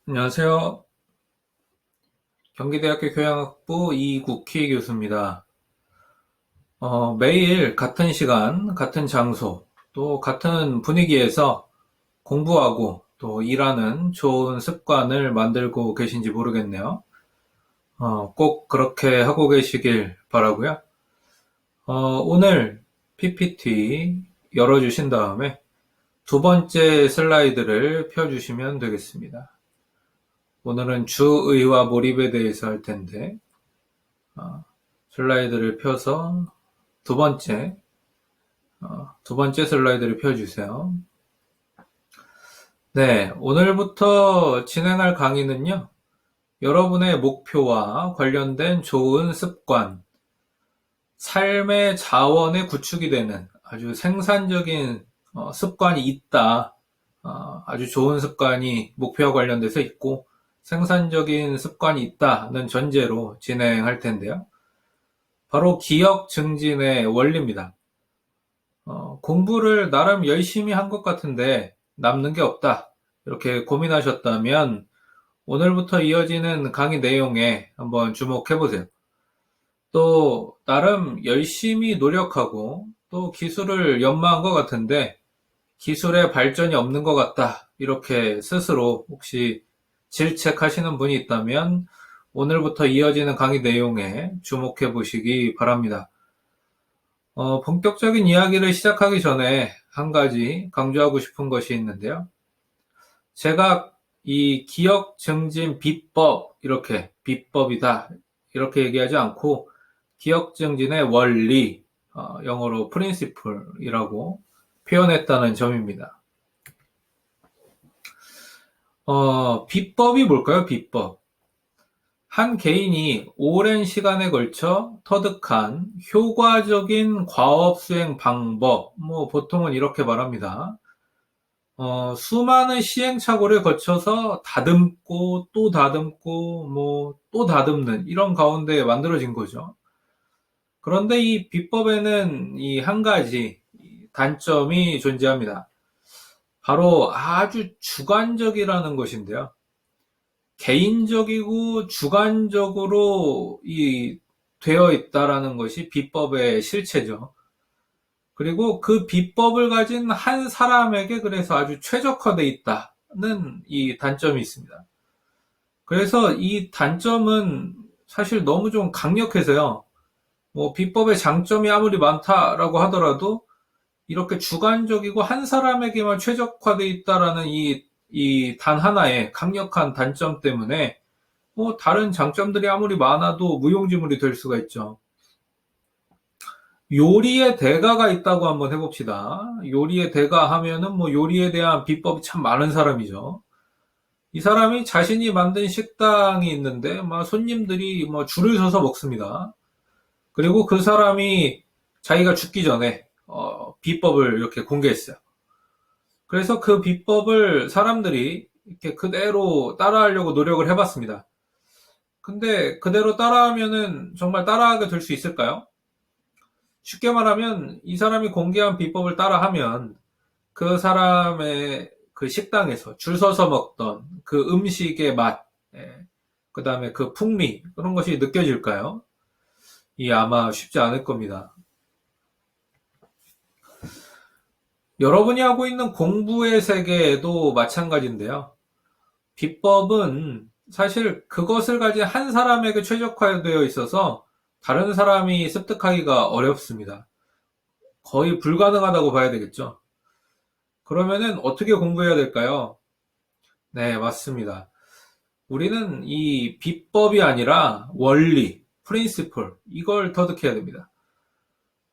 안녕하세요. 경기대학교 교양학부 이국희 교수입니다. 매일 같은 시간, 같은 장소, 또 같은 분위기에서 공부하고 또 일하는 좋은 습관을 만들고 계신지 모르겠네요. 꼭 그렇게 하고 계시길 바라고요. 오늘 PPT 열어주신 다음에 두 번째 슬라이드를 펴주시면 되겠습니다. 오늘은 주의와 몰입에 대해서 할 텐데, 슬라이드를 펴서 두 번째, 두 번째 슬라이드를 펴주세요. 네, 오늘부터 진행할 강의는요, 여러분의 목표와 관련된 좋은 습관, 삶의 자원의 구축이 되는 아주 생산적인 습관이 있다. 아주 좋은 습관이 목표와 관련돼서 있고, 생산적인 습관이 있다는 전제로 진행할 텐데요. 바로 기억 증진의 원리입니다. 공부를 나름 열심히 한 것 같은데 남는 게 없다. 이렇게 고민하셨다면 오늘부터 이어지는 강의 내용에 한번 주목해 보세요. 또 나름 열심히 노력하고 또 기술을 연마한 것 같은데 기술의 발전이 없는 것 같다. 이렇게 스스로 혹시 질책하시는 분이 있다면 오늘부터 이어지는 강의 내용에 주목해 보시기 바랍니다. 본격적인 이야기를 시작하기 전에 한 가지 강조하고 싶은 것이 있는데요. 제가 이 기억 증진 비법, 이렇게 비법이다, 이렇게 얘기하지 않고 기억 증진의 원리, 영어로 principle이라고 표현했다는 점입니다. 비법이 뭘까요? 비법. 한 개인이 오랜 시간에 걸쳐 터득한 효과적인 과업 수행 방법, 보통은 이렇게 말합니다. 수많은 시행착오를 거쳐서 다듬고 또 다듬고 또 다듬는 이런 가운데 만들어진 거죠. 그런데 이 비법에는 이 한 가지 단점이 존재합니다. 바로 아주 주관적이라는 것인데요. 개인적이고 주관적으로 되어 있다라는 것이 비법의 실체죠. 그리고 그 비법을 가진 한 사람에게 그래서 아주 최적화되어 있다는 이 단점이 있습니다. 그래서 이 단점은 사실 너무 좀 강력해서요. 비법의 장점이 아무리 많다라고 하더라도 이렇게 주관적이고 한 사람에게만 최적화되어 있다라는 이 단 하나의 강력한 단점 때문에 다른 장점들이 아무리 많아도 무용지물이 될 수가 있죠. 요리의 대가가 있다고 한번 해봅시다. 요리의 대가 하면은 요리에 대한 비법이 참 많은 사람이죠. 이 사람이 자신이 만든 식당이 있는데 손님들이 줄을 서서 먹습니다. 그리고 그 사람이 자기가 죽기 전에 비법을 이렇게 공개했어요. 그래서 그 비법을 사람들이 이렇게 그대로 따라하려고 노력을 해봤습니다. 근데 그대로 따라하면은 정말 따라하게 될 수 있을까요? 쉽게 말하면 이 사람이 공개한 비법을 따라하면 그 사람의 그 식당에서 줄 서서 먹던 그 음식의 맛, 그 다음에 그 풍미, 그런 것이 느껴질까요? 아마 쉽지 않을 겁니다. 여러분이 하고 있는 공부의 세계에도 마찬가지인데요. 비법은 사실 그것을 가진 한 사람에게 최적화되어 있어서 다른 사람이 습득하기가 어렵습니다. 거의 불가능하다고 봐야 되겠죠. 그러면은 어떻게 공부해야 될까요? 네, 맞습니다. 우리는 이 비법이 아니라 원리, 프린시플, 이걸 터득해야 됩니다.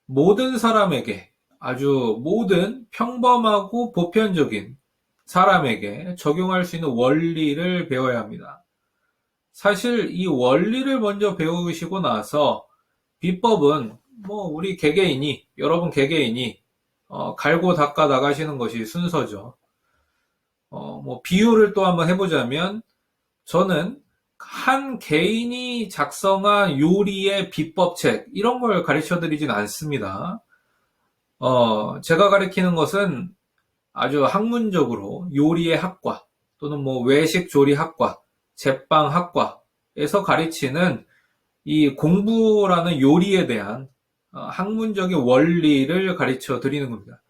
모든 사람에게, 아주 모든 평범하고 보편적인 사람에게 적용할 수 있는 원리를 배워야 합니다. 사실 이 원리를 먼저 배우시고 나서 비법은 우리 개개인이, 여러분 개개인이 갈고 닦아 나가시는 것이 순서죠. 비유를 또 한번 해보자면 저는 한 개인이 작성한 요리의 비법책 이런 걸 가르쳐 드리진 않습니다. 제가 가르치는 것은 아주 학문적으로 요리의 학과, 또는 뭐 외식조리학과, 제빵학과에서 가르치는 이 공부라는 요리에 대한 학문적인 원리를 가르쳐 드리는 겁니다.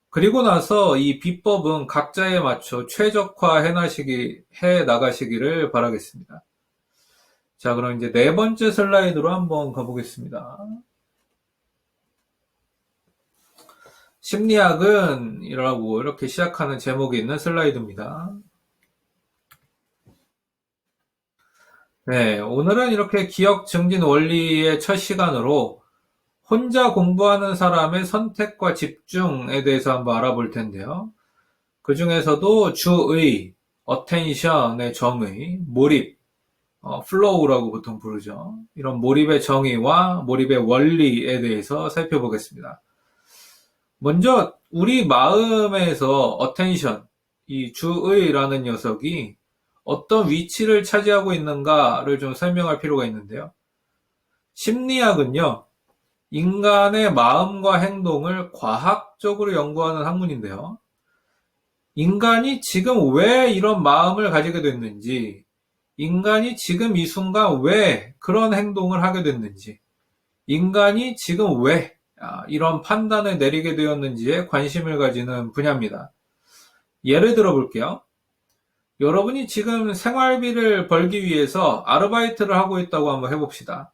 그리고 나서 이 비법은 각자에 맞춰 최적화해 나가시기를 바라겠습니다. 자, 그럼 이제 네 번째 슬라이드로 한번 가보겠습니다. 심리학은 이라고 이렇게 시작하는 제목이 있는 슬라이드입니다. 네, 오늘은 이렇게 기억 증진 원리의 첫 시간으로 혼자 공부하는 사람의 선택과 집중에 대해서 한번 알아볼 텐데요. 그 중에서도 주의, attention의 정의, 몰입, flow라고 보통 부르죠. 이런 몰입의 정의와 몰입의 원리에 대해서 살펴보겠습니다. 먼저 우리 마음에서 attention, 이 주의라는 녀석이 어떤 위치를 차지하고 있는가를 좀 설명할 필요가 있는데요. 심리학은요, 인간의 마음과 행동을 과학적으로 연구하는 학문인데요. 인간이 지금 왜 이런 마음을 가지게 됐는지, 인간이 지금 이 순간 왜 그런 행동을 하게 됐는지, 인간이 지금 왜 이런 판단을 내리게 되었는지에 관심을 가지는 분야입니다. 예를 들어 볼게요. 여러분이 지금 생활비를 벌기 위해서 아르바이트를 하고 있다고 한번 해봅시다.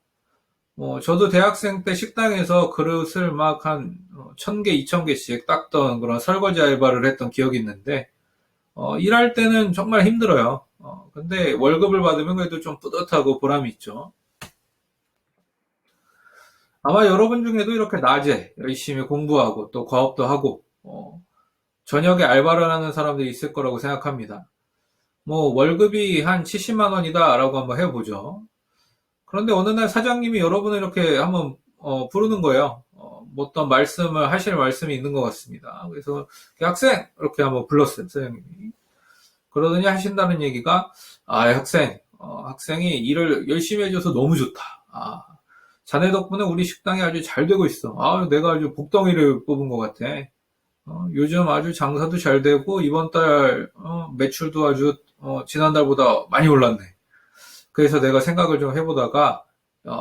저도 대학생 때 식당에서 그릇을 막 한 1000개, 2000개씩 닦던 그런 설거지 알바를 했던 기억이 있는데, 일할 때는 정말 힘들어요. 근데 월급을 받으면 그래도 좀 뿌듯하고 보람이 있죠. 아마 여러분 중에도 이렇게 낮에 열심히 공부하고 또 과업도 하고, 저녁에 알바를 하는 사람들이 있을 거라고 생각합니다. 월급이 한 70만 원이다 라고 한번 해보죠. 그런데 어느 날 사장님이 여러분을 이렇게 한번 부르는 거예요. 어떤 말씀을 하실 말씀이 있는 것 같습니다. 그래서 학생 이렇게 한번 불렀어요, 사장님이. 그러더니 하신다는 얘기가 학생이 일을 열심히 해줘서 너무 좋다. 자네 덕분에 우리 식당이 아주 잘 되고 있어. 내가 아주 복덩이를 뽑은 것 같아. 요즘 아주 장사도 잘 되고 이번 달 매출도 아주 지난달보다 많이 올랐네. 그래서 내가 생각을 좀 해보다가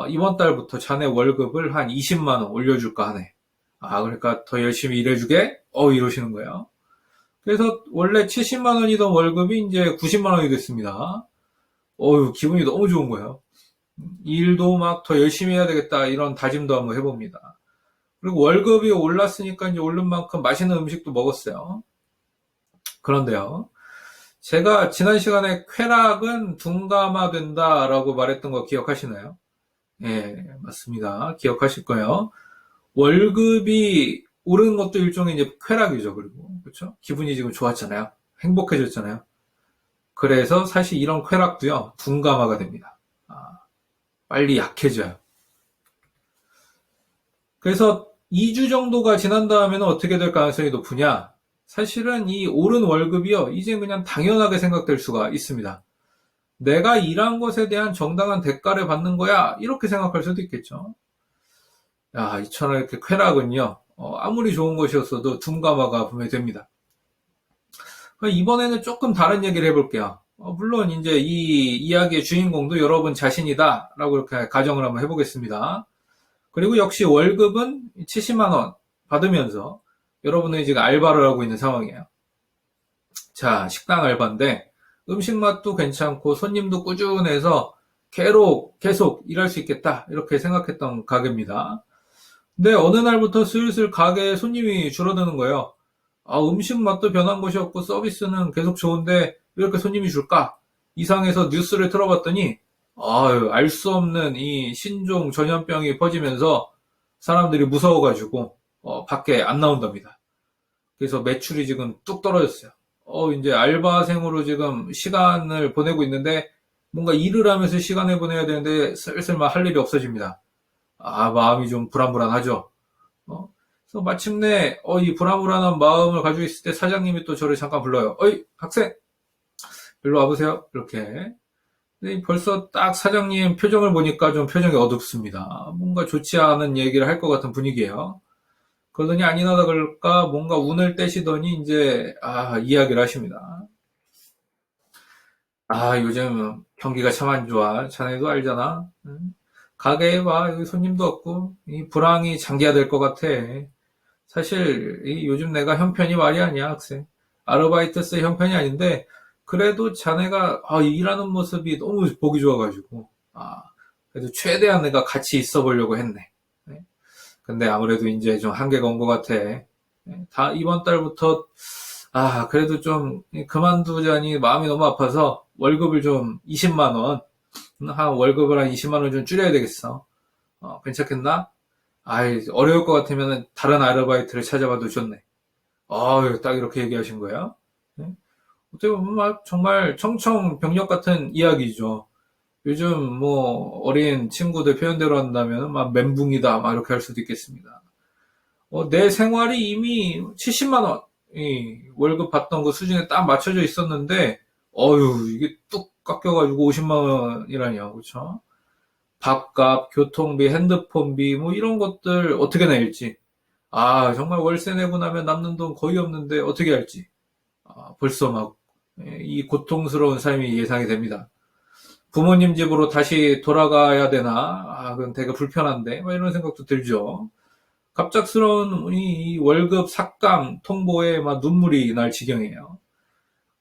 이번 달부터 자네 월급을 한 20만 원 올려줄까 하네. 그러니까 더 열심히 일해주게? 이러시는 거예요. 그래서 원래 70만 원이던 월급이 이제 90만 원이 됐습니다. 기분이 너무 좋은 거예요. 일도 막 더 열심히 해야 되겠다 이런 다짐도 한번 해봅니다. 그리고 월급이 올랐으니까 이제 오른 만큼 맛있는 음식도 먹었어요. 그런데요. 제가 지난 시간에 쾌락은 둔감화된다라고 말했던 거 기억하시나요? 예, 맞습니다. 기억하실 거예요. 월급이 오르는 것도 일종의 이제 쾌락이죠. 그리고 그렇죠? 기분이 지금 좋았잖아요. 행복해졌잖아요. 그래서 사실 이런 쾌락도요, 둔감화가 됩니다. 빨리 약해져요. 그래서 2주 정도가 지난 다음에는 어떻게 될 가능성이 높으냐? 사실은 이 오른 월급이요, 이제 그냥 당연하게 생각될 수가 있습니다. 내가 일한 것에 대한 정당한 대가를 받는 거야, 이렇게 생각할 수도 있겠죠. 이처럼 이렇게 쾌락은요, 아무리 좋은 것이었어도 둔감화가 분명히 됩니다. 이번에는 조금 다른 얘기를 해볼게요. 물론 이제 이 이야기의 주인공도 여러분 자신이다 라고 이렇게 가정을 한번 해보겠습니다. 그리고 역시 월급은 70만 원 받으면서 여러분은 지금 알바를 하고 있는 상황이에요. 자, 식당 알바인데 음식 맛도 괜찮고 손님도 꾸준해서 계속 일할 수 있겠다 이렇게 생각했던 가게입니다. 근데 어느 날부터 슬슬 가게에 손님이 줄어드는 거예요. 음식 맛도 변한 것이 없고 서비스는 계속 좋은데 왜 이렇게 손님이 줄까? 이상해서 뉴스를 틀어봤더니 알 수 없는 이 신종 전염병이 퍼지면서 사람들이 무서워가지고 밖에 안 나온답니다. 그래서 매출이 지금 뚝 떨어졌어요. 이제 알바생으로 지금 시간을 보내고 있는데 뭔가 일을 하면서 시간을 보내야 되는데 슬슬 막 할 일이 없어집니다. 마음이 좀 불안불안하죠. 그래서 마침내 이 불안불안한 마음을 가지고 있을 때 사장님이 또 저를 잠깐 불러요. 학생 일로 와보세요. 이렇게. 근데 벌써 딱 사장님 표정을 보니까 좀 표정이 어둡습니다. 뭔가 좋지 않은 얘기를 할 것 같은 분위기예요. 그러더니 아니나 다를까 뭔가 운을 떼시더니 이제 이야기를 하십니다. 요즘 경기가 참 안 좋아. 자네도 알잖아. 응? 가게에 봐. 여기 손님도 없고, 이 불황이 장기화될 것 같아. 사실, 요즘 내가 형편이 말이 아니야, 학생. 아르바이트세 형편이 아닌데, 그래도 자네가, 일하는 모습이 너무 보기 좋아가지고, 그래도 최대한 내가 같이 있어 보려고 했네. 네? 근데 아무래도 이제 좀 한계가 온 것 같아. 네? 다 이번 달부터 그래도 좀 그만두자니 마음이 너무 아파서 월급을 좀 20만 원, 월급을 한 20만 원 좀 줄여야 되겠어. 괜찮겠나? 어려울 것 같으면 다른 아르바이트를 찾아봐도 좋네. 딱 이렇게 얘기하신 거야? 네? 어떻게 보면 막 정말 청청병력 같은 이야기죠. 요즘 뭐 어린 친구들 표현대로 한다면 막 멘붕이다 막 이렇게 할 수도 있겠습니다. 내 생활이 이미 70만 원 월급 받던 그 수준에 딱 맞춰져 있었는데 이게 뚝 깎여가지고 50만 원이라니요. 그렇죠? 밥값, 교통비, 핸드폰비 뭐 이런 것들 어떻게 낼지 정말 월세 내고 나면 남는 돈 거의 없는데 어떻게 할지 벌써 막 이 고통스러운 삶이 예상이 됩니다. 부모님 집으로 다시 돌아가야 되나? 그건 되게 불편한데 막 이런 생각도 들죠. 갑작스러운 이 월급 삭감 통보에 막 눈물이 날 지경이에요.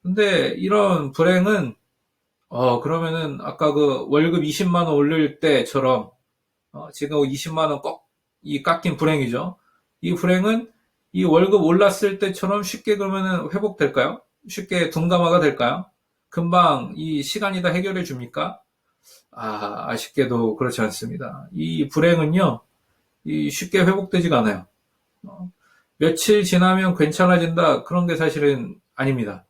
근데 이런 불행은 그러면은 아까 그 월급 20만 원 올릴 때처럼 지금 20만 원 이 깎인 불행이죠. 이 불행은 이 월급 올랐을 때처럼 쉽게 그러면은 회복될까요? 쉽게 둔감화가 될까요? 금방 이 시간이 다 해결해 줍니까? 아쉽게도 그렇지 않습니다. 이 불행은요, 쉽게 회복되지가 않아요. 어, 며칠 지나면 괜찮아진다. 그런 게 사실은 아닙니다.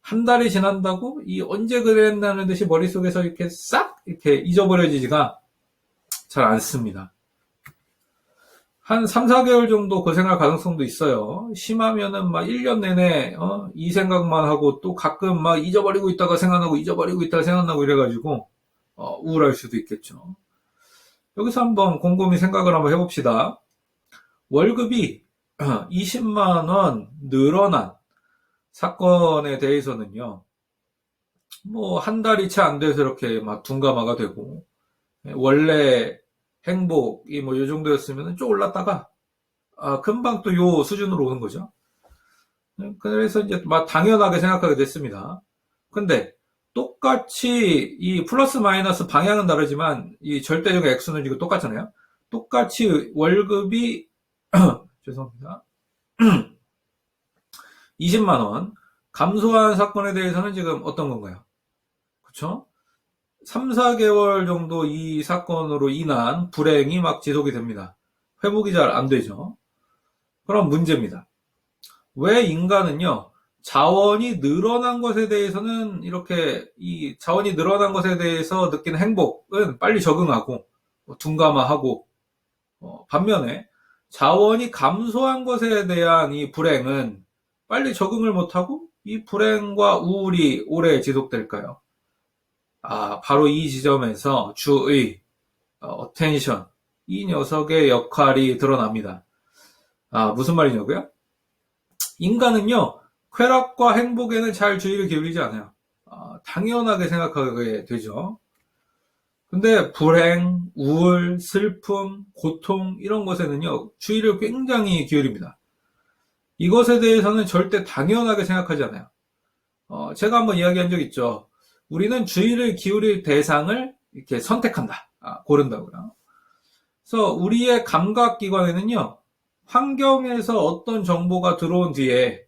한 달이 지난다고 이 언제 그랬다는 듯이 머릿속에서 이렇게 싹 이렇게 잊어버려지지가 잘 않습니다. 한 3, 4개월 정도 고생할 가능성도 있어요. 심하면은 막 1년 내내 이 생각만 하고 또 가끔 막 잊어버리고 있다가 생각나고 잊어버리고 있다가 생각나고 이래가지고 우울할 수도 있겠죠. 여기서 한번 곰곰이 생각을 한번 해봅시다. 월급이 20만 원 늘어난 사건에 대해서는요, 뭐, 한 달이 채 안 돼서 이렇게 막 둔감화가 되고, 원래 행복이 뭐, 요 정도였으면 좀 올랐다가, 금방 또 요 수준으로 오는 거죠. 그래서 이제 막 당연하게 생각하게 됐습니다. 근데, 똑같이 이 플러스 마이너스 방향은 다르지만, 이 절대적 액수는 이거 똑같잖아요. 똑같이 월급이, 죄송합니다. 20만 원 감소한 사건에 대해서는 지금 어떤 건가요? 그쵸? 3, 4개월 정도 이 사건으로 인한 불행이 막 지속이 됩니다. 회복이 잘 안 되죠. 그럼 문제입니다. 왜 인간은요, 자원이 늘어난 것에 대해서는 이렇게 이 자원이 늘어난 것에 대해서 느끼는 행복은 빨리 적응하고 둔감화하고 반면에 자원이 감소한 것에 대한 이 불행은 빨리 적응을 못하고 이 불행과 우울이 오래 지속될까요? 바로 이 지점에서 주의, attention, 이 녀석의 역할이 드러납니다. 무슨 말이냐고요? 인간은요, 쾌락과 행복에는 잘 주의를 기울이지 않아요. 당연하게 생각하게 되죠. 근데 불행, 우울, 슬픔, 고통 이런 것에는요, 주의를 굉장히 기울입니다. 이것에 대해서는 절대 당연하게 생각하지 않아요. 제가 한번 이야기한 적 있죠. 우리는 주의를 기울일 대상을 이렇게 선택한다. 고른다고요. 그래서 우리의 감각기관에는요, 환경에서 어떤 정보가 들어온 뒤에,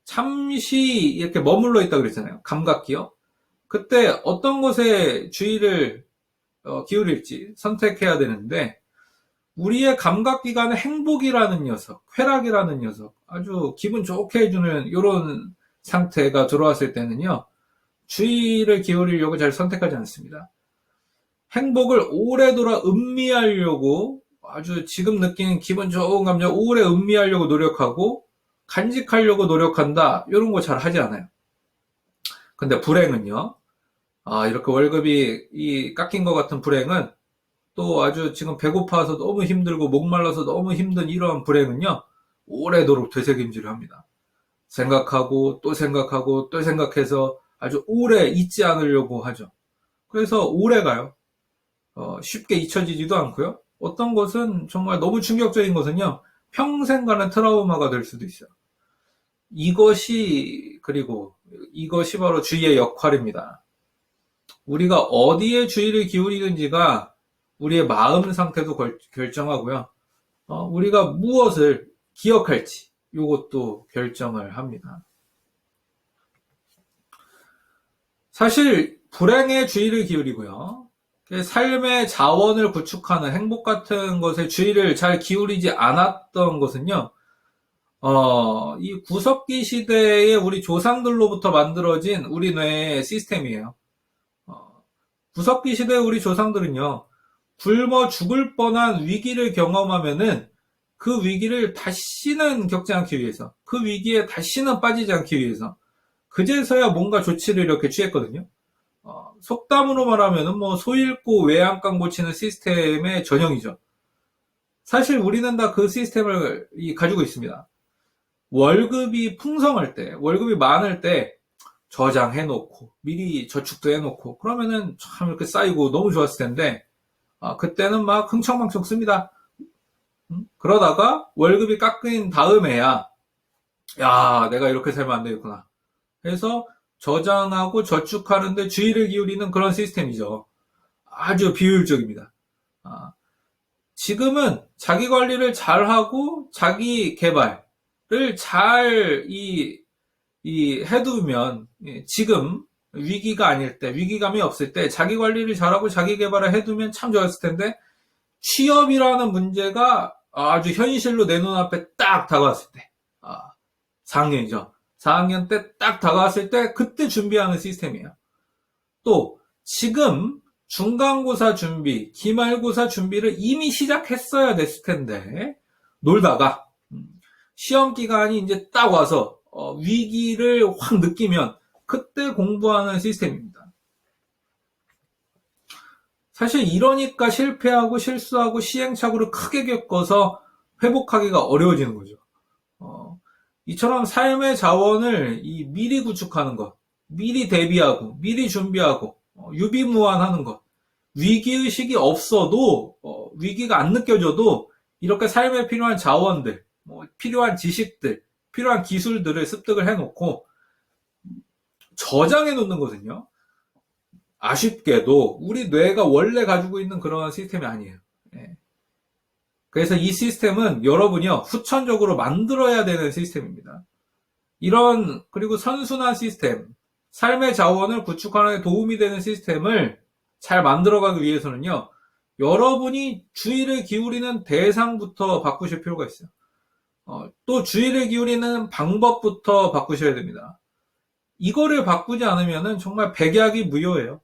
잠시 이렇게 머물러 있다 그랬잖아요. 감각기요. 그때 어떤 것에 주의를 기울일지 선택해야 되는데, 우리의 감각기관의 행복이라는 녀석, 쾌락이라는 녀석, 아주 기분 좋게 해주는 이런 상태가 들어왔을 때는요, 주의를 기울이려고 잘 선택하지 않습니다. 행복을 오래도록 음미하려고 아주 지금 느끼는 기분 좋은 감정 오래 음미하려고 노력하고 간직하려고 노력한다. 이런 거 잘 하지 않아요. 근데 불행은요. 이렇게 월급이 이 깎인 것 같은 불행은 또 아주 지금 배고파서 너무 힘들고 목말라서 너무 힘든 이러한 불행은요. 오래도록 되새김질을 합니다. 생각하고 또 생각하고 또 생각해서 아주 오래 잊지 않으려고 하죠. 그래서 오래 가요. 쉽게 잊혀지지도 않고요. 어떤 것은 정말 너무 충격적인 것은요, 평생 가는 트라우마가 될 수도 있어요. 그리고 이것이 바로 주의의 역할입니다. 우리가 어디에 주의를 기울이는지가 우리의 마음 상태도 결정하고요. 우리가 무엇을 기억할지, 이것도 결정을 합니다. 사실, 불행에 주의를 기울이고요. 삶의 자원을 구축하는 행복 같은 것에 주의를 잘 기울이지 않았던 것은요, 이 구석기 시대의 우리 조상들로부터 만들어진 우리 뇌의 시스템이에요. 구석기 시대의 우리 조상들은요, 굶어 죽을 뻔한 위기를 경험하면은 그 위기를 다시는 겪지 않기 위해서, 그 위기에 다시는 빠지지 않기 위해서, 그제서야 뭔가 조치를 이렇게 취했거든요. 속담으로 말하면은 소 잃고 외양간 고치는 시스템의 전형이죠. 사실 우리는 다 그 시스템을 가지고 있습니다. 월급이 풍성할 때, 월급이 많을 때 저장해놓고 미리 저축도 해놓고 그러면은 참 이렇게 쌓이고 너무 좋았을 텐데 그때는 막 흥청망청 씁니다. 그러다가 월급이 깎인 다음에야 야, 내가 이렇게 살면 안 되겠구나 해서 저장하고 저축하는데 주의를 기울이는 그런 시스템이죠. 아주 비효율적입니다. 지금은 자기 관리를 잘하고 자기 개발을 잘 해두면 지금 위기가 아닐 때, 위기감이 없을 때 자기 관리를 잘하고 자기 개발을 해두면 참 좋았을 텐데 취업이라는 문제가 아주 현실로 내 눈앞에 딱 다가왔을 때 4학년이죠. 4학년 때 딱 다가왔을 때 그때 준비하는 시스템이에요. 또 지금 중간고사 준비, 기말고사 준비를 이미 시작했어야 됐을 텐데 놀다가 시험 기간이 이제 딱 와서 위기를 확 느끼면 그때 공부하는 시스템입니다. 사실 이러니까 실패하고 실수하고 시행착오를 크게 겪어서 회복하기가 어려워지는 거죠. 이처럼 삶의 자원을 미리 구축하는 것, 미리 대비하고, 미리 준비하고, 유비무환하는 것, 위기의식이 없어도, 위기가 안 느껴져도, 이렇게 삶에 필요한 자원들, 필요한 지식들, 필요한 기술들을 습득을 해놓고, 저장해 놓는 것은요, 아쉽게도, 우리 뇌가 원래 가지고 있는 그런 시스템이 아니에요. 그래서 이 시스템은 여러분이요, 후천적으로 만들어야 되는 시스템입니다. 그리고 선순환 시스템, 삶의 자원을 구축하는 데 도움이 되는 시스템을 잘 만들어가기 위해서는요, 여러분이 주의를 기울이는 대상부터 바꾸실 필요가 있어요. 또 주의를 기울이는 방법부터 바꾸셔야 됩니다. 이거를 바꾸지 않으면은 정말 백약이 무효예요.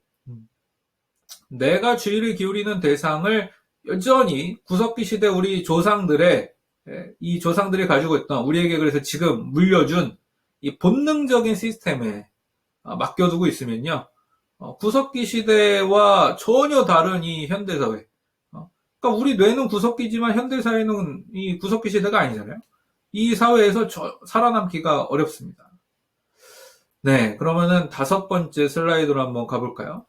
내가 주의를 기울이는 대상을 여전히 구석기 시대 우리 이 조상들이 가지고 있던 우리에게 그래서 지금 물려준 이 본능적인 시스템에 맡겨두고 있으면요. 구석기 시대와 전혀 다른 이 현대사회. 그러니까 우리 뇌는 구석기지만 현대사회는 이 구석기 시대가 아니잖아요. 이 사회에서 살아남기가 어렵습니다. 네, 그러면은 5번째 슬라이드로 한번 가볼까요?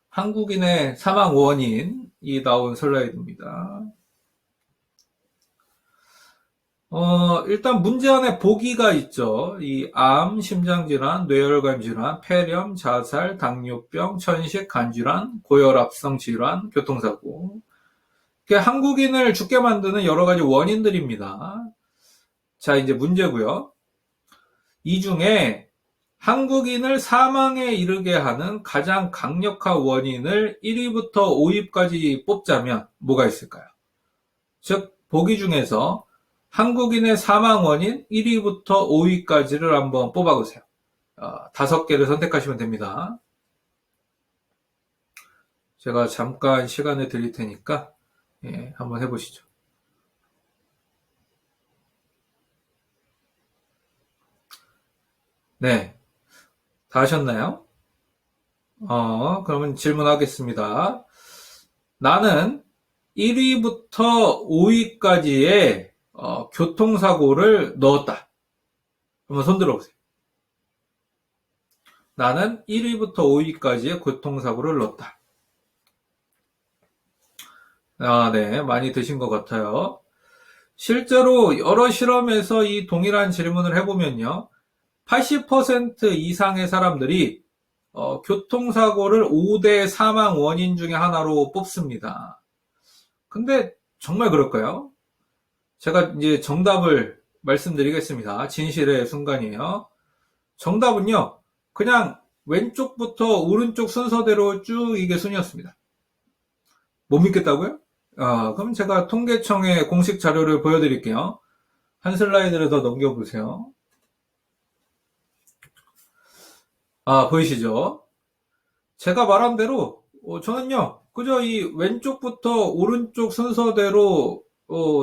한국인의 사망 원인이 나온 슬라이드입니다. 일단 문제 안에 보기가 있죠. 이 암, 심장질환, 뇌혈관 질환, 폐렴, 자살, 당뇨병, 천식, 간질환, 고혈압성 질환, 교통사고. 한국인을 죽게 만드는 여러 가지 원인들입니다. 자, 이제 문제고요. 이 중에 한국인을 사망에 이르게 하는 가장 강력한 원인을 1위부터 5위까지 뽑자면 뭐가 있을까요? 즉, 보기 중에서 한국인의 사망 원인 1위부터 5위까지를 한번 뽑아보세요. 5개를 선택하시면 됩니다. 제가 잠깐 시간을 드릴 테니까 한번 해보시죠. 네, 다 하셨나요? 그러면 질문하겠습니다. 나는 1위부터 5위까지의 교통사고를 넣었다. 한번 손 들어보세요. 나는 1위부터 5위까지의 교통사고를 넣었다. 아, 네. 많이 드신 것 같아요. 실제로 여러 실험에서 이 동일한 질문을 해보면요. 80% 이상의 사람들이 교통사고를 5대 사망 원인 중에 하나로 뽑습니다. 근데 정말 그럴까요? 제가 이제 정답을 말씀드리겠습니다. 진실의 순간이에요. 정답은요, 그냥 왼쪽부터 오른쪽 순서대로 쭉 이게 순이었습니다. 못 믿겠다고요? 그럼 제가 통계청의 공식 자료를 보여드릴게요. 한 슬라이드를 더 넘겨보세요. 보이시죠? 제가 말한 대로, 저는요, 그저 이 왼쪽부터 오른쪽 순서대로,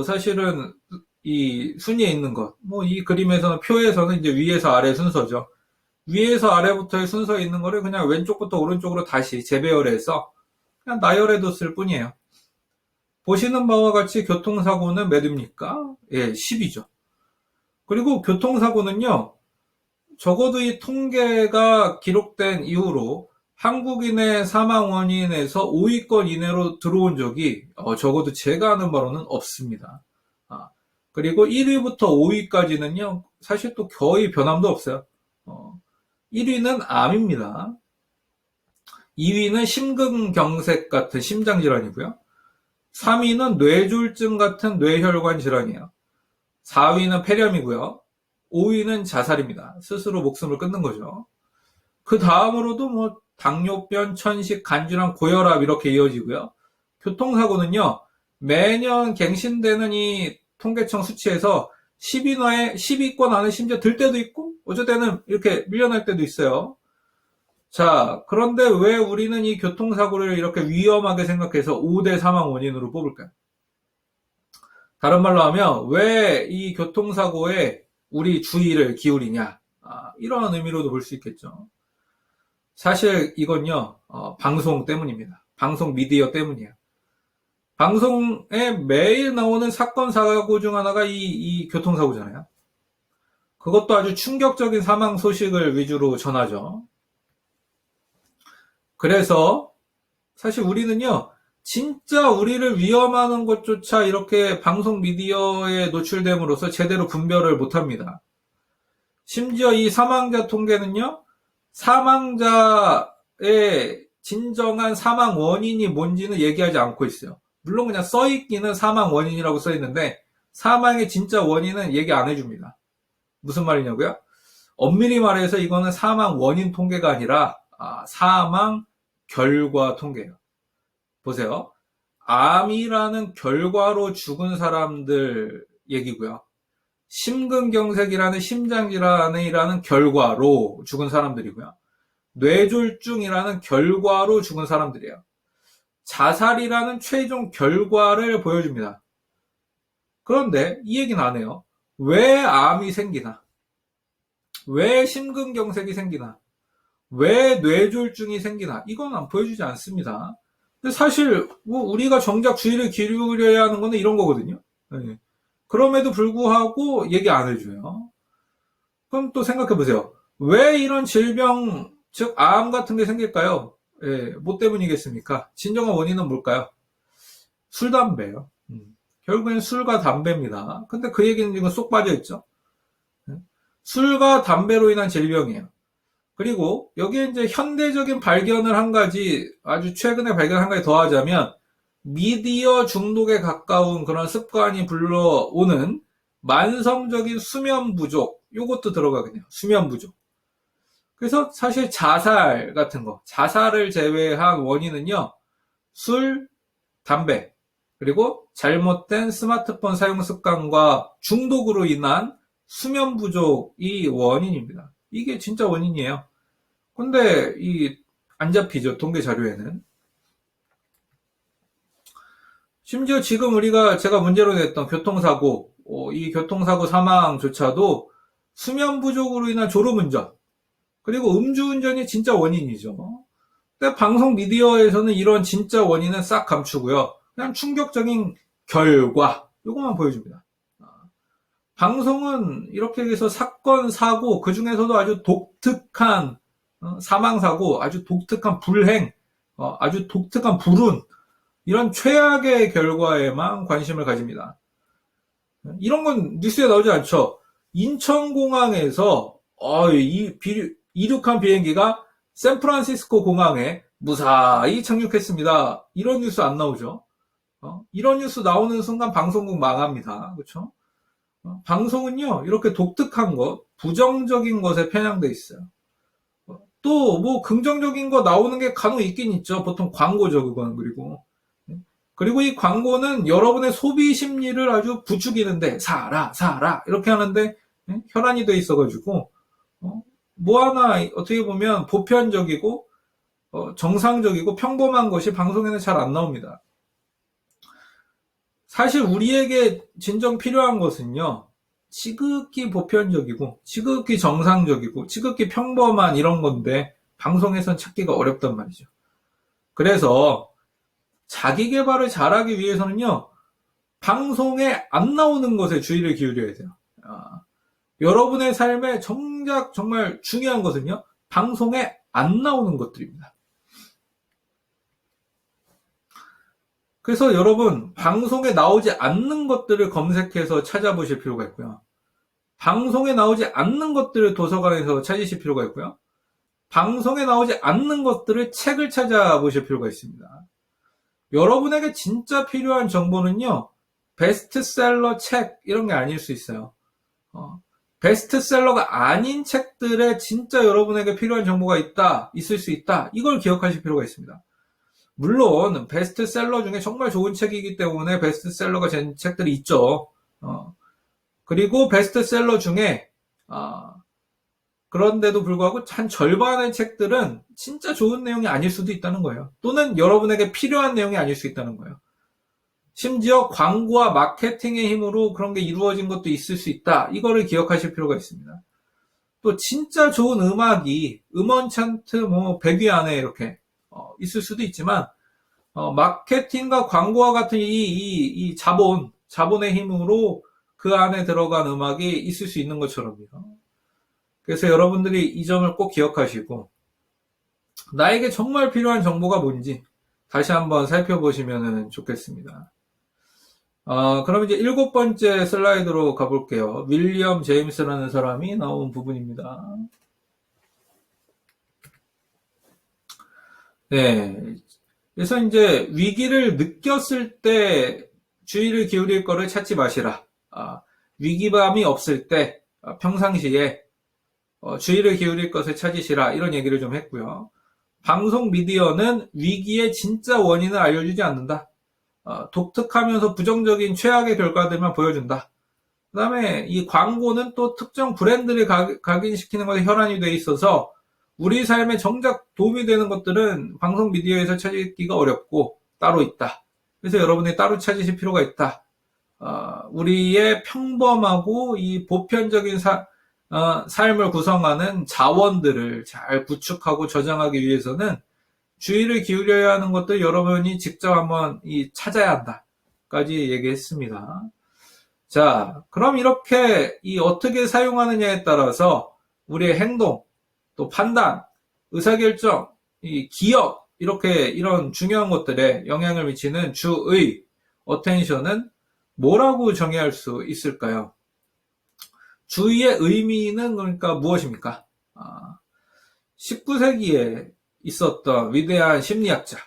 사실은 이 순위에 있는 것, 뭐 이 그림에서는 표에서는 이제 위에서 아래 순서죠. 위에서 아래부터의 순서에 있는 거를 그냥 왼쪽부터 오른쪽으로 다시 재배열해서 그냥 나열해뒀을 뿐이에요. 보시는 바와 같이 교통사고는 몇 위입니까? 예, 10위죠. 그리고 교통사고는요, 적어도 이 통계가 기록된 이후로 한국인의 사망 원인에서 5위권 이내로 들어온 적이 적어도 제가 아는 바로는 없습니다. 그리고 1위부터 5위까지는요, 사실 또 거의 변함도 없어요. 1위는 암입니다. 2위는 심근경색 같은 심장질환이고요. 3위는 뇌졸중 같은 뇌혈관 질환이에요. 4위는 폐렴이고요. 5위는 자살입니다. 스스로 목숨을 끊는 거죠. 그 다음으로도 뭐 당뇨병, 천식, 간질환, 고혈압 이렇게 이어지고요. 교통사고는요. 매년 갱신되는 이 통계청 수치에서 10위권 안에 심지어 들 때도 있고 어쩔 때는 이렇게 밀려날 때도 있어요. 자, 그런데 왜 우리는 이 교통사고를 이렇게 위험하게 생각해서 5대 사망 원인으로 뽑을까요? 다른 말로 하면 왜 이 교통사고에 우리 주의를 기울이냐, 이런 의미로도 볼 수 있겠죠. 사실 이건요, 방송 때문입니다. 방송 미디어 때문이에요. 방송에 매일 나오는 사건 사고 중 하나가 이 교통사고잖아요. 그것도 아주 충격적인 사망 소식을 위주로 전하죠. 그래서 사실 우리는요, 진짜 우리를 위험하는 것조차 이렇게 방송 미디어에 노출됨으로써 제대로 분별을 못합니다. 심지어 이 사망자 통계는요, 사망자의 진정한 사망 원인이 뭔지는 얘기하지 않고 있어요. 물론 그냥 써있기는 사망 원인이라고 써있는데 사망의 진짜 원인은 얘기 안 해줍니다. 무슨 말이냐고요? 엄밀히 말해서 이거는 사망 원인 통계가 아니라 사망 결과 통계예요. 보세요. 암이라는 결과로 죽은 사람들 얘기고요. 심근경색이라는 심장질환이라는 결과로 죽은 사람들이고요. 뇌졸중이라는 결과로 죽은 사람들이에요. 자살이라는 최종 결과를 보여줍니다. 그런데 이 얘기는 안 해요. 왜 암이 생기나? 왜 심근경색이 생기나? 왜 뇌졸중이 생기나? 이건 안 보여주지 않습니다. 근데 사실 뭐 우리가 정작 주의를 기울여야 하는 거는 이런 거거든요. 네. 그럼에도 불구하고 얘기 안 해줘요. 그럼 또 생각해 보세요. 왜 이런 질병, 즉 암 같은 게 생길까요? 뭐 때문이겠습니까? 진정한 원인은 뭘까요? 술, 담배요. 결국엔 술과 담배입니다. 근데 그 얘기는 지금 쏙 빠져있죠. 술과 담배로 인한 질병이에요. 그리고 여기에 이제 현대적인 발견을 한 가지, 아주 최근에 발견 한 가지 더 하자면, 미디어 중독에 가까운 그런 습관이 불러오는 만성적인 수면 부족, 요것도 들어가거든요. 수면 부족. 그래서 사실 자살 같은 거, 자살을 제외한 원인은요, 술, 담배, 그리고 잘못된 스마트폰 사용 습관과 중독으로 인한 수면 부족이 원인입니다. 이게 진짜 원인이에요. 근데 안 잡히죠, 통계 자료에는. 심지어 지금 제가 문제로 냈던 교통사고, 이 교통사고 사망조차도 수면 부족으로 인한 졸음운전, 그리고 음주운전이 진짜 원인이죠. 근데 방송 미디어에서는 이런 진짜 원인은 싹 감추고요. 그냥 충격적인 결과, 요것만 보여줍니다. 방송은 이렇게 해서 사건, 사고, 그 중에서도 아주 독특한 사망사고, 아주 독특한 불행, 아주 독특한 불운, 이런 최악의 결과에만 관심을 가집니다. 이런 건 뉴스에 나오지 않죠. 인천공항에서 이륙한 비행기가 샌프란시스코 공항에 무사히 착륙했습니다. 이런 뉴스 안 나오죠. 이런 뉴스 나오는 순간 방송국 망합니다. 그렇죠? 방송은요, 이렇게 독특한 것, 부정적인 것에 편향돼 있어요. 또 뭐 긍정적인 거 나오는 게 간혹 있긴 있죠. 보통 광고죠, 그건. 그리고 이 광고는 여러분의 소비 심리를 아주 부추기는데 사라 이렇게 하는데 혈안이 돼 있어가지고 뭐 하나 어떻게 보면 보편적이고 정상적이고 평범한 것이 방송에는 잘 안 나옵니다. 사실 우리에게 진정 필요한 것은요, 지극히 보편적이고 지극히 정상적이고 지극히 평범한 이런 건데 방송에선 찾기가 어렵단 말이죠. 그래서 자기 개발을 잘하기 위해서는요, 방송에 안 나오는 것에 주의를 기울여야 돼요. 여러분의 삶에 정작 정말 중요한 것은요, 방송에 안 나오는 것들입니다. 그래서 여러분, 방송에 나오지 않는 것들을 검색해서 찾아보실 필요가 있고요. 방송에 나오지 않는 것들을 도서관에서 찾으실 필요가 있고요. 방송에 나오지 않는 것들을 책을 찾아보실 필요가 있습니다. 여러분에게 진짜 필요한 정보는요, 베스트셀러 책 이런 게 아닐 수 있어요. 베스트셀러가 아닌 책들에 진짜 여러분에게 필요한 정보가 있을 수 있다. 이걸 기억하실 필요가 있습니다. 물론 베스트셀러 중에 정말 좋은 책이기 때문에 베스트셀러가 된 책들이 있죠. 그리고 베스트셀러 중에 그런데도 불구하고 한 절반의 책들은 진짜 좋은 내용이 아닐 수도 있다는 거예요. 또는 여러분에게 필요한 내용이 아닐 수 있다는 거예요. 심지어 광고와 마케팅의 힘으로 그런 게 이루어진 것도 있을 수 있다. 이거를 기억하실 필요가 있습니다. 또 진짜 좋은 음악이 음원 차트 100위 안에 이렇게 있을 수도 있지만 마케팅과 광고와 같은 이 자본의 힘으로 그 안에 들어간 음악이 있을 수 있는 것처럼요. 그래서 여러분들이 이 점을 꼭 기억하시고 나에게 정말 필요한 정보가 뭔지 다시 한번 살펴보시면 좋겠습니다. 그럼 이제 7번째 슬라이드로 가볼게요. 윌리엄 제임스라는 사람이 나온 부분입니다. 네. 그래서 이제 위기를 느꼈을 때 주의를 기울일 거를 찾지 마시라. 위기감이 없을 때 평상시에 주의를 기울일 것을 찾으시라. 이런 얘기를 좀 했고요. 방송 미디어는 위기의 진짜 원인을 알려주지 않는다. 독특하면서 부정적인 최악의 결과들만 보여준다. 그 다음에 이 광고는 또 특정 브랜드를 각인시키는 것에 혈안이 돼 있어서 우리 삶에 정작 도움이 되는 것들은 방송 미디어에서 찾기가 어렵고 따로 있다. 그래서 여러분이 따로 찾으실 필요가 있다. 우리의 평범하고 이 보편적인 삶을 구성하는 자원들을 잘 구축하고 저장하기 위해서는 주의를 기울여야 하는 것도 여러분이 직접 한번 찾아야 한다까지 얘기했습니다. 자, 그럼 이렇게 어떻게 사용하느냐에 따라서 우리의 행동, 또 판단, 의사결정, 기억, 이런 중요한 것들에 영향을 미치는 주의, 어텐션은 뭐라고 정의할 수 있을까요? 주의의 의미는 그러니까 무엇입니까? 19세기에 있었던 위대한 심리학자,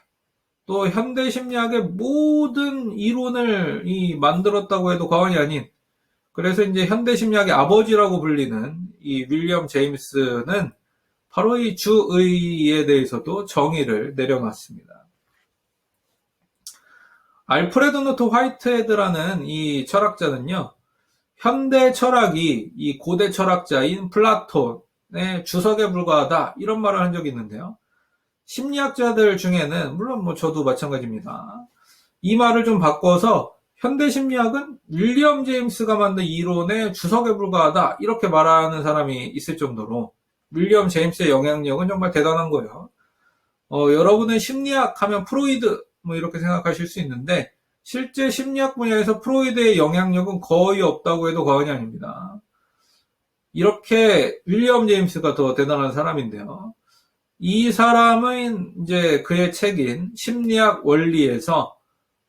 또 현대 심리학의 모든 이론을 만들었다고 해도 과언이 아닌, 그래서 이제 현대 심리학의 아버지라고 불리는 이 윌리엄 제임스는 바로 이 주의에 대해서도 정의를 내려놨습니다. 알프레드 노트 화이트헤드라는 이 철학자는요, 현대 철학이 이 고대 철학자인 플라톤의 주석에 불과하다, 이런 말을 한 적이 있는데요. 심리학자들 중에는 물론 저도 마찬가지입니다. 이 말을 좀 바꿔서 현대 심리학은 윌리엄 제임스가 만든 이론의 주석에 불과하다, 이렇게 말하는 사람이 있을 정도로 윌리엄 제임스의 영향력은 정말 대단한 거예요. 여러분은 심리학 하면 프로이드 이렇게 생각하실 수 있는데 실제 심리학 분야에서 프로이드의 영향력은 거의 없다고 해도 과언이 아닙니다. 이렇게 윌리엄 제임스가 더 대단한 사람인데요. 이 사람은 이제 그의 책인 심리학 원리에서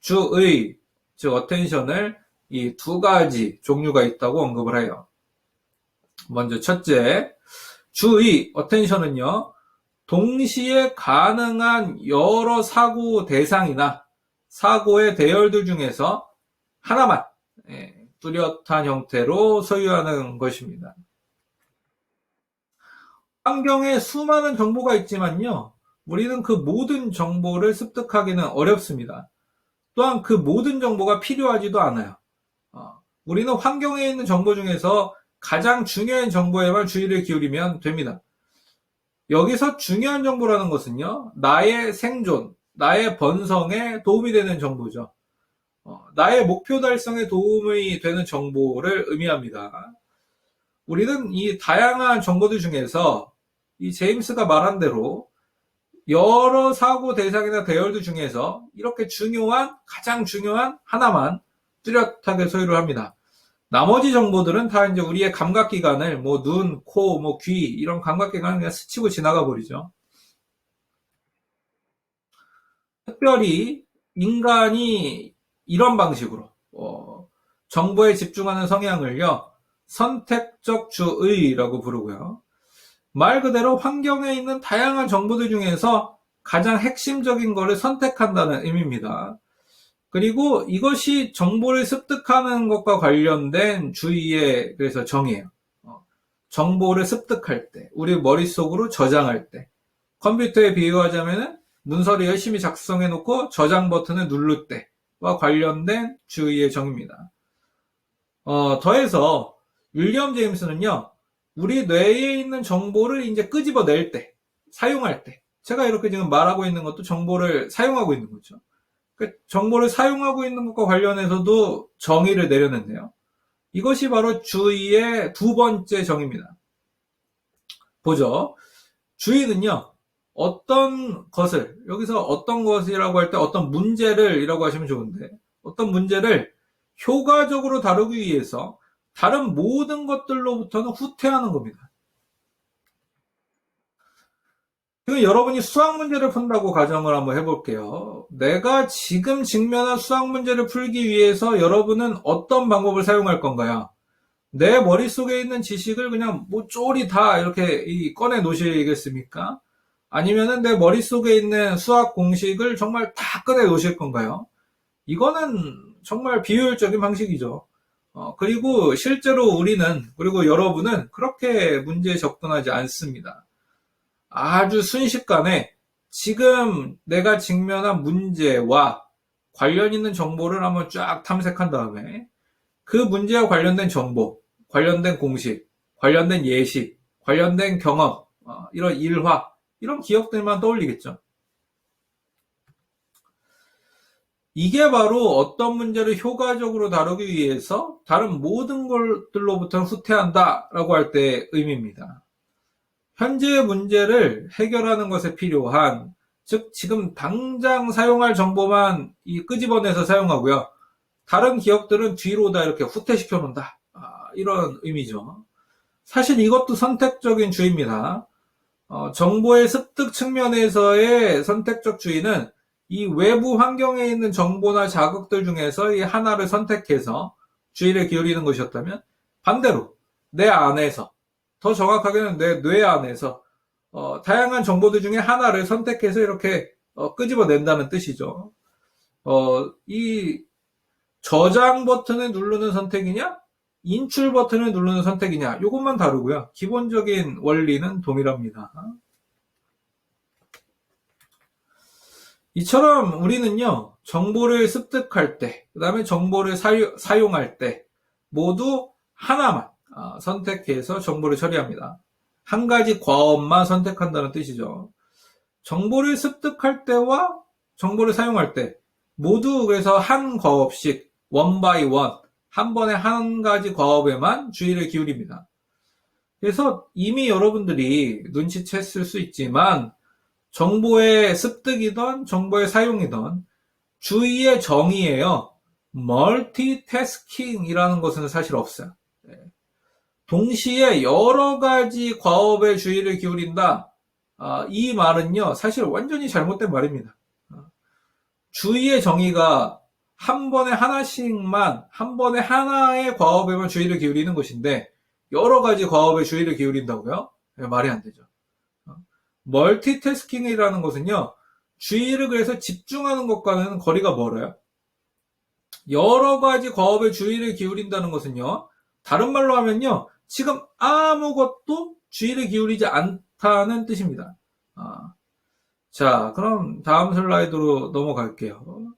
주의, 즉 attention을 이 두 가지 종류가 있다고 언급을 해요. 먼저 첫째, 주의 attention은요, 동시에 가능한 여러 사고 대상이나 사고의 대열들 중에서 하나만 뚜렷한 형태로 소유하는 것입니다. 환경에 수많은 정보가 있지만요, 우리는 그 모든 정보를 습득하기는 어렵습니다. 또한 그 모든 정보가 필요하지도 않아요. 우리는 환경에 있는 정보 중에서 가장 중요한 정보에만 주의를 기울이면 됩니다. 여기서 중요한 정보라는 것은요, 나의 생존, 나의 번성에 도움이 되는 정보죠. 나의 목표 달성에 도움이 되는 정보를 의미합니다. 우리는 이 다양한 정보들 중에서 이 제임스가 말한 대로 여러 사고 대상이나 대열들 중에서 이렇게 가장 중요한 하나만 뚜렷하게 소유를 합니다. 나머지 정보들은 다 이제 우리의 감각기관을 뭐 눈, 코, 뭐 귀 이런 감각기관을 그냥 스치고 지나가 버리죠. 특별히 인간이 이런 방식으로 정보에 집중하는 성향을요, 선택적 주의라고 부르고요. 말 그대로 환경에 있는 다양한 정보들 중에서 가장 핵심적인 것을 선택한다는 의미입니다. 그리고 이것이 정보를 습득하는 것과 관련된 주의의 그래서 정의예요. 정보를 습득할 때, 우리 머릿속으로 저장할 때, 컴퓨터에 비유하자면 문서를 열심히 작성해 놓고 저장 버튼을 누를 때와 관련된 주의의 정의입니다. 더해서 윌리엄 제임스는요, 우리 뇌에 있는 정보를 이제 끄집어낼 때, 사용할 때, 제가 이렇게 지금 말하고 있는 것도 정보를 사용하고 있는 거죠. 정보를 사용하고 있는 것과 관련해서도 정의를 내려냈네요. 이것이 바로 주의의 두 번째 정의입니다. 보죠. 주의는요, 어떤 것을, 여기서 어떤 것이라고 할 때 어떤 문제를 이라고 하시면 좋은데, 어떤 문제를 효과적으로 다루기 위해서 다른 모든 것들로부터는 후퇴하는 겁니다. 지금 여러분이 수학 문제를 푼다고 가정을 한번 해볼게요. 내가 지금 직면한 수학 문제를 풀기 위해서 여러분은 어떤 방법을 사용할 건가요? 내 머릿속에 있는 지식을 그냥 뭐 쪼리 다 이렇게 꺼내 놓으시겠습니까? 아니면은 내 머릿속에 있는 수학 공식을 정말 다 꺼내 놓으실 건가요? 이거는 정말 비효율적인 방식이죠. 그리고 실제로 우리는, 그리고 여러분은 그렇게 문제에 접근하지 않습니다. 아주 순식간에 지금 내가 직면한 문제와 관련 있는 정보를 한번 쫙 탐색한 다음에 그 문제와 관련된 정보, 관련된 공식, 관련된 예시, 관련된 경험, 이런 일화, 이런 기억들만 떠올리겠죠. 이게 바로 어떤 문제를 효과적으로 다루기 위해서 다른 모든 것들로부터 후퇴한다라고 할 때의 의미입니다. 현재의 문제를 해결하는 것에 필요한, 즉 지금 당장 사용할 정보만 끄집어내서 사용하고요. 다른 기억들은 뒤로 다 이렇게 후퇴시켜 놓는다. 이런 의미죠. 사실 이것도 선택적인 주의입니다. 정보의 습득 측면에서의 선택적 주의는 이 외부 환경에 있는 정보나 자극들 중에서 이 하나를 선택해서 주의를 기울이는 것이었다면, 반대로 내 안에서, 더 정확하게는 내 뇌 안에서 다양한 정보들 중에 하나를 선택해서 이렇게 끄집어낸다는 뜻이죠. 이 저장 버튼을 누르는 선택이냐, 인출 버튼을 누르는 선택이냐, 이것만 다르고요. 기본적인 원리는 동일합니다. 이처럼 우리는요, 정보를 습득할 때, 그 다음에 정보를 사용할 때 모두 하나만 선택해서 정보를 처리합니다. 한 가지 과업만 선택한다는 뜻이죠. 정보를 습득할 때와 정보를 사용할 때 모두 그래서 한 과업씩 one by one, 한 번에 한 가지 과업에만 주의를 기울입니다. 그래서 이미 여러분들이 눈치챘을 수 있지만 정보의 습득이든 정보의 사용이든 주의의 정의예요. 멀티태스킹이라는 것은 사실 없어요. 동시에 여러 가지 과업에 주의를 기울인다. 이 말은요, 사실 완전히 잘못된 말입니다. 주의의 정의가 한 번에 하나씩만, 한 번에 하나의 과업에만 주의를 기울이는 것인데, 여러 가지 과업에 주의를 기울인다고요? 말이 안 되죠. 멀티태스킹이라는 것은요, 주의를 그래서 집중하는 것과는 거리가 멀어요. 여러 가지 과업에 주의를 기울인다는 것은요, 다른 말로 하면요, 지금 아무것도 주의를 기울이지 않다는 뜻입니다. 자, 그럼 다음 슬라이드로 넘어갈게요.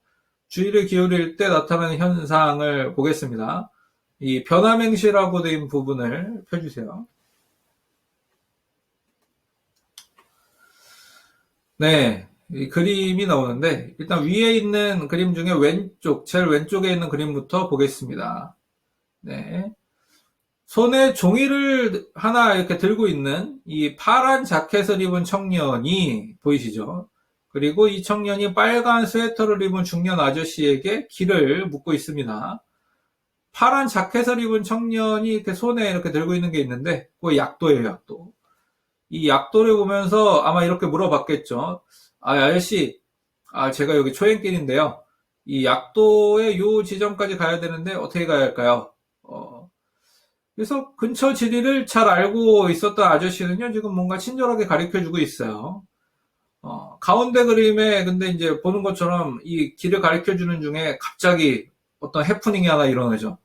주의를 기울일 때 나타나는 현상을 보겠습니다. 이 변화맹시라고 된 부분을 펴주세요. 네, 이 그림이 나오는데 일단 위에 있는 그림 중에 왼쪽, 제일 왼쪽에 있는 그림부터 보겠습니다. 네, 손에 종이를 하나 이렇게 들고 있는 이 파란 자켓을 입은 청년이 보이시죠? 그리고 이 청년이 빨간 스웨터를 입은 중년 아저씨에게 길을 묻고 있습니다. 파란 자켓을 입은 청년이 이렇게 손에 이렇게 들고 있는 게 있는데, 그거 약도예요, 약도. 이 약도를 보면서 아마 이렇게 물어봤겠죠. 아저씨, 제가 여기 초행길인데요. 이 약도의 요 지점까지 가야 되는데 어떻게 가야 할까요? 그래서 근처 지리를 잘 알고 있었던 아저씨는요, 지금 뭔가 친절하게 가르쳐주고 있어요. 가운데 그림에 근데 이제 보는 것처럼 이 길을 가르쳐주는 중에 갑자기 어떤 해프닝이 하나 일어나죠.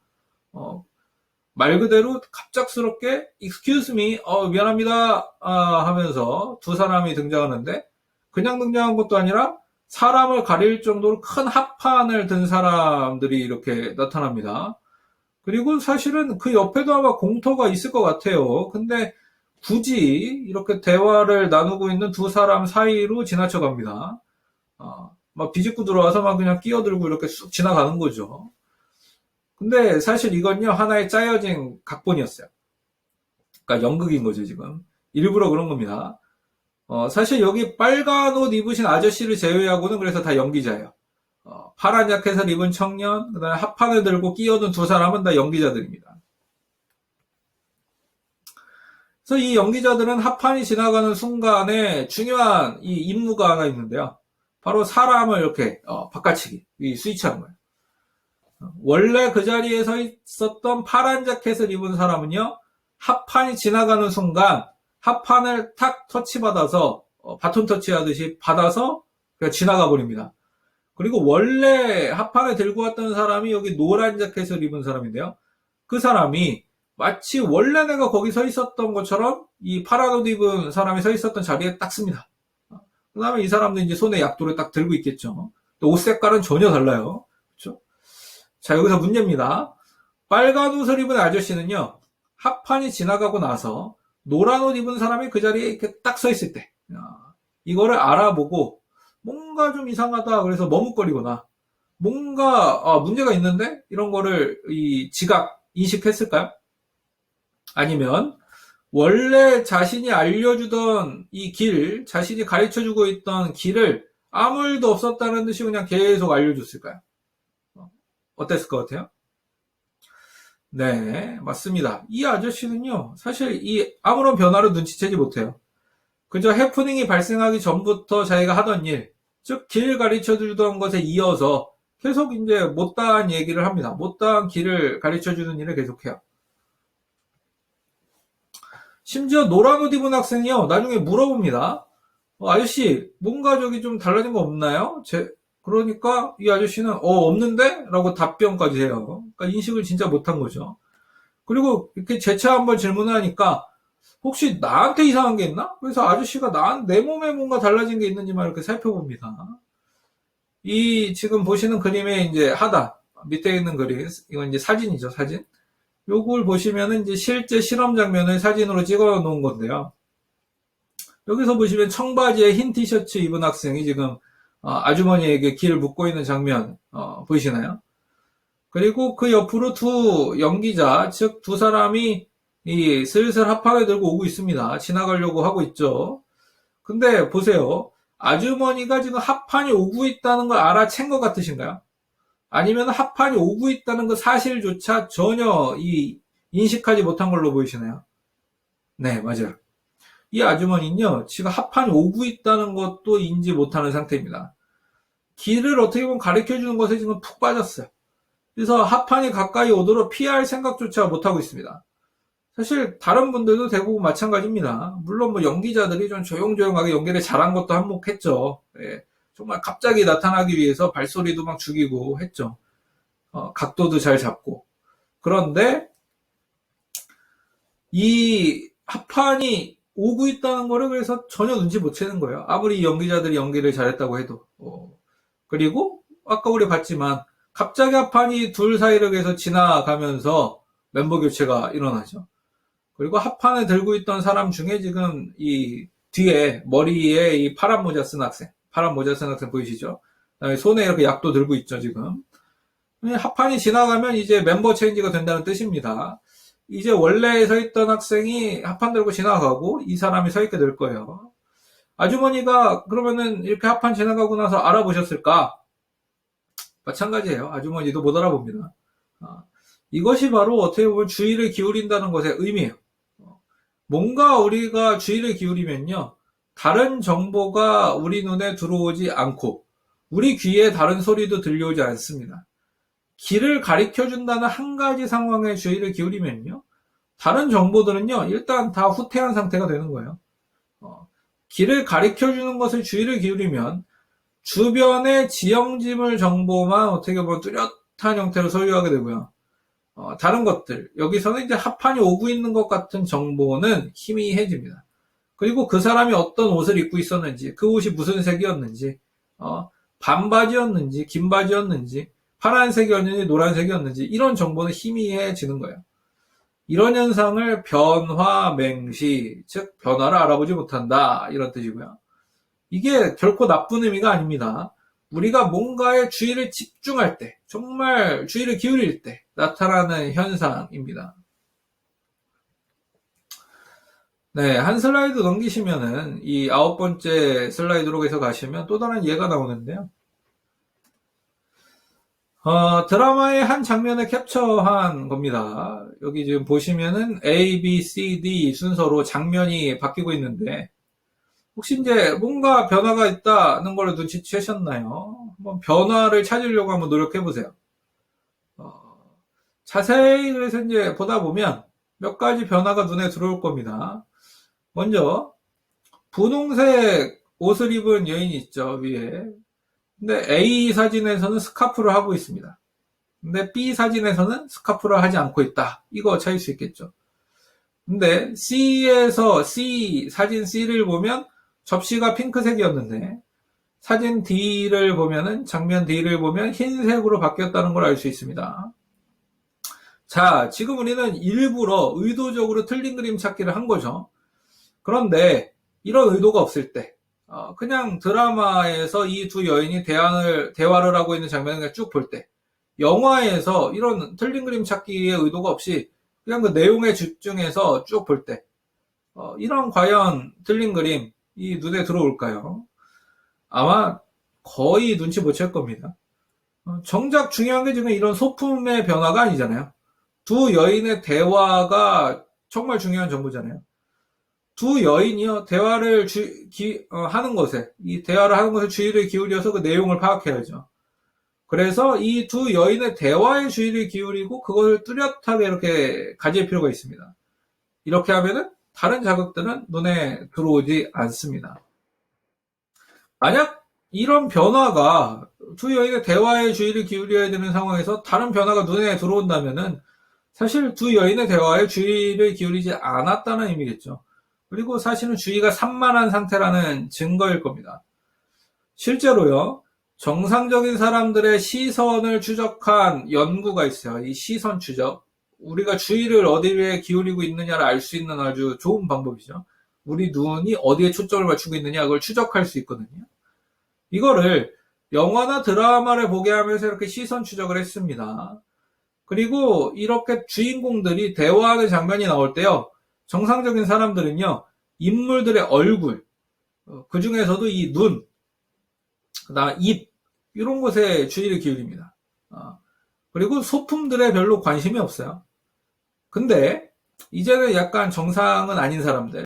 말 그대로 갑작스럽게 excuse me, 미안합니다 하면서 두 사람이 등장하는데 그냥 등장한 것도 아니라 사람을 가릴 정도로 큰 합판을 든 사람들이 이렇게 나타납니다. 그리고 사실은 그 옆에도 아마 공터가 있을 것 같아요. 근데 굳이 이렇게 대화를 나누고 있는 두 사람 사이로 지나쳐 갑니다. 막 비집고 들어와서 막 그냥 끼어들고 이렇게 쑥 지나가는 거죠. 근데 사실 이건요, 하나의 짜여진 각본이었어요. 그러니까 연극인 거죠, 지금. 일부러 그런 겁니다. 사실 여기 빨간 옷 입으신 아저씨를 제외하고는 그래서 다 연기자예요. 파란 자켓을 입은 청년, 그 다음에 합판을 들고 끼어든 두 사람은 다 연기자들입니다. 그래서 이 연기자들은 합판이 지나가는 순간에 중요한 이 임무가 하나 있는데요. 바로 사람을 이렇게 바꿔치기, 이 스위치하는 거예요. 원래 그 자리에 서 있었던 파란 자켓을 입은 사람은요, 합판이 지나가는 순간 합판을 탁 터치받아서 바톤 터치하듯이 받아서 그냥 지나가 버립니다. 그리고 원래 합판을 들고 왔던 사람이 여기 노란 자켓을 입은 사람인데요. 그 사람이 마치 원래 내가 거기 서 있었던 것처럼 이 파란 옷 입은 사람이 서 있었던 자리에 딱 씁니다. 그 다음에 이 사람도 이제 손에 약도를 딱 들고 있겠죠. 또 옷 색깔은 전혀 달라요. 그렇죠? 자, 여기서 문제입니다. 빨간 옷을 입은 아저씨는요, 합판이 지나가고 나서 노란 옷 입은 사람이 그 자리에 이렇게 딱 서 있을 때, 이거를 알아보고 뭔가 좀 이상하다 그래서 머뭇거리거나 뭔가 문제가 있는데 이런 거를 이 지각 인식했을까요? 아니면 원래 자신이 알려주던 이 길, 자신이 가르쳐주고 있던 길을 아무 일도 없었다는 듯이 그냥 계속 알려줬을까요? 어땠을 것 같아요? 네, 맞습니다. 이 아저씨는요, 사실 이 아무런 변화를 눈치채지 못해요. 그저 해프닝이 발생하기 전부터 자기가 하던 일, 즉 길 가르쳐 주던 것에 이어서 계속 이제 못다한 얘기를 합니다. 못다한 길을 가르쳐 주는 일을 계속해요. 심지어 노란 옷 입은 학생이요, 나중에 물어봅니다. 아저씨, 뭔가 저기 좀 달라진 거 없나요? 그러니까 이 아저씨는 없는데? 라고 답변까지 해요. 그러니까 인식을 진짜 못한 거죠. 그리고 이렇게 재차 한번 질문을 하니까 혹시 나한테 이상한 게 있나? 그래서 아저씨가 내 몸에 뭔가 달라진 게 있는지만 이렇게 살펴봅니다. 이 지금 보시는 그림의 이제 하단 밑에 있는 그림, 이건 이제 사진이죠, 사진. 요걸 보시면은 이제 실제 실험 장면을 사진으로 찍어 놓은 건데요. 여기서 보시면 청바지에 흰 티셔츠 입은 학생이 지금 아주머니에게 길을 묻고 있는 장면 보이시나요? 그리고 그 옆으로 두 연기자, 즉 두 사람이 이 슬슬 합판을 들고 오고 있습니다. 지나가려고 하고 있죠. 근데 보세요. 아주머니가 지금 합판이 오고 있다는 걸 알아챈 것 같으신가요? 아니면 합판이 오고 있다는 그 사실조차 전혀 인식하지 못한 걸로 보이시나요? 네, 맞아요. 이 아주머니는요, 지금 합판이 오고 있다는 것도 인지 못하는 상태입니다. 길을 어떻게 보면 가르쳐 주는 것에 지금 푹 빠졌어요. 그래서 합판이 가까이 오도록 피할 생각조차 못하고 있습니다. 사실 다른 분들도 대부분 마찬가지입니다. 물론 뭐 연기자들이 좀 조용조용하게 연기를 잘한 것도 한몫했죠. 예, 정말 갑자기 나타나기 위해서 발소리도 막 죽이고 했죠. 각도도 잘 잡고. 그런데 이 합판이 오고 있다는 거를 그래서 전혀 눈치 못 채는 거예요. 아무리 연기자들이 연기를 잘했다고 해도. 그리고 아까 우리 봤지만 갑자기 합판이 둘 사이를 해서 지나가면서 멤버 교체가 일어나죠. 그리고 합판을 들고 있던 사람 중에 지금 이 뒤에 머리에 이 파란 모자 쓴 학생 보이시죠? 그다음에 손에 이렇게 약도 들고 있죠, 지금. 합판이 지나가면 이제 멤버 체인지가 된다는 뜻입니다. 이제 원래 서 있던 학생이 합판 들고 지나가고 이 사람이 서 있게 될 거예요. 아주머니가 그러면은 이렇게 합판 지나가고 나서 알아보셨을까? 마찬가지예요. 아주머니도 못 알아봅니다. 이것이 바로 어떻게 보면 주의를 기울인다는 것의 의미예요. 뭔가 우리가 주의를 기울이면요, 다른 정보가 우리 눈에 들어오지 않고 우리 귀에 다른 소리도 들려오지 않습니다. 길을 가르쳐준다는 한 가지 상황에 주의를 기울이면요, 다른 정보들은요, 일단 다 후퇴한 상태가 되는 거예요. 길을 가르쳐주는 것을 주의를 기울이면 주변의 지형지물 정보만 어떻게 보면 뚜렷한 형태로 소유하게 되고요. 다른 것들, 여기서는 이제 합판이 오고 있는 것 같은 정보는 희미해집니다. 그리고 그 사람이 어떤 옷을 입고 있었는지, 그 옷이 무슨 색이었는지, 반바지였는지, 긴 바지였는지, 파란색이었는지, 노란색이었는지, 이런 정보는 희미해지는 거예요. 이런 현상을 변화맹시, 즉 변화를 알아보지 못한다, 이런 뜻이고요. 이게 결코 나쁜 의미가 아닙니다. 우리가 뭔가에 주의를 집중할 때, 정말 주의를 기울일 때 나타나는 현상입니다. 네, 한 슬라이드 넘기시면은 이 9번째 슬라이드로 해서 가시면 또 다른 예가 나오는데요. 드라마의 한 장면을 캡처한 겁니다. 여기 지금 보시면은 A, B, C, D 순서로 장면이 바뀌고 있는데, 혹시 이제 뭔가 변화가 있다는 걸 눈치채셨나요? 한번 변화를 찾으려고 한번 노력해 보세요. 자세히 그래서 이제 보다 보면 몇 가지 변화가 눈에 들어올 겁니다. 먼저 분홍색 옷을 입은 여인이 있죠, 위에. 근데 A 사진에서는 스카프를 하고 있습니다. 근데 B 사진에서는 스카프를 하지 않고 있다. 이거 차일 수 있겠죠. 근데 사진 C를 보면 접시가 핑크색이었는데, 사진 D를 보면은, 장면 D를 보면 흰색으로 바뀌었다는 걸 알 수 있습니다. 자, 지금 우리는 일부러 의도적으로 틀린 그림 찾기를 한 거죠. 그런데 이런 의도가 없을 때, 그냥 드라마에서 이 두 여인이 대화를 하고 있는 장면을 쭉 볼 때, 영화에서 이런 틀린 그림 찾기의 의도가 없이 그냥 그 내용에 집중해서 쭉 볼 때, 이런 과연 틀린 그림이 눈에 들어올까요? 아마 거의 눈치 못 챌 겁니다. 정작 중요한 게 지금 이런 소품의 변화가 아니잖아요. 두 여인의 대화가 정말 중요한 정보잖아요. 두 여인이요, 대화를 하는 것에, 이 대화를 하는 것에 주의를 기울여서 그 내용을 파악해야죠. 그래서 이 두 여인의 대화에 주의를 기울이고 그것을 뚜렷하게 이렇게 가질 필요가 있습니다. 이렇게 하면은 다른 자극들은 눈에 들어오지 않습니다. 만약 이런 변화가 두 여인의 대화에 주의를 기울여야 되는 상황에서 다른 변화가 눈에 들어온다면은 사실 두 여인의 대화에 주의를 기울이지 않았다는 의미겠죠. 그리고 사실은 주의가 산만한 상태라는 증거일 겁니다. 실제로요, 정상적인 사람들의 시선을 추적한 연구가 있어요. 이 시선 추적. 우리가 주의를 어디에 기울이고 있느냐를 알 수 있는 아주 좋은 방법이죠. 우리 눈이 어디에 초점을 맞추고 있느냐, 그걸 추적할 수 있거든요. 이거를 영화나 드라마를 보게 하면서 이렇게 시선 추적을 했습니다. 그리고 이렇게 주인공들이 대화하는 장면이 나올 때요, 정상적인 사람들은요, 인물들의 얼굴, 그 중에서도 이 눈, 그다음 입, 이런 것에 주의를 기울입니다. 그리고 소품들에 별로 관심이 없어요. 근데 이제는 약간 정상은 아닌 사람들,